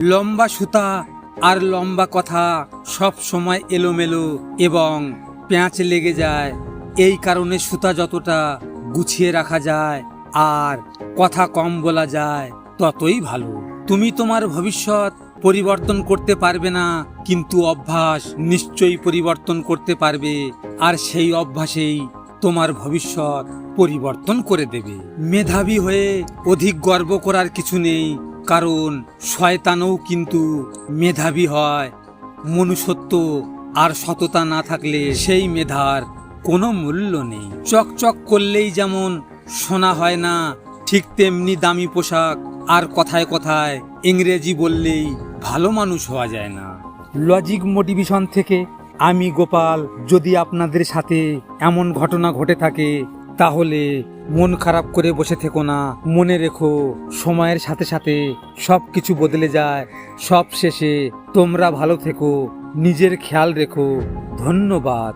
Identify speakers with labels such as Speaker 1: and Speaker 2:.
Speaker 1: লম্বা সুতা আর লম্বা কথা সব সময় এলোমেলো এবং প্যাঁচ লেগে যায়। এই কারণে সুতা যতটা গুছিয়ে রাখা যায় আর কথা কম বলা যায় ততই ভালো। তুমি তোমার ভবিষ্যৎ পরিবর্তন করতে পারবে না, কিন্তু অভ্যাস নিশ্চয়ই পরিবর্তন করতে পারবে, আর সেই অভ্যাসেই তোমার ভবিষ্যৎ পরিবর্তন করে দেবে। মেধাবী হয়ে অধিক গর্ব করার কিছু নেই, কারণ শয়তানও কিন্তু মেধাবী হয়। মনুষ্যত্ব আর সততা না থাকলে সেই মেধার কোনো মূল্য নেই। চকচক করলেই যেমন সোনা হয় না, ঠিক তেমনি দামি পোশাক আর কথায় কথায় ইংরেজি বললেই ভালো মানুষ হওয়া যায় না। লজিক মোটিভেশন থেকে আমি গোপাল। যদি আপনাদের সাথে এমন ঘটনা ঘটে থাকে তাহলে মন খারাপ করে বসে থেকো না। মনে রেখো, সময়ের সাথে সাথে সব কিছু বদলে যায়। সব শেষে তোমরা ভালো থেকো, নিজের খেয়াল রেখো। ধন্যবাদ।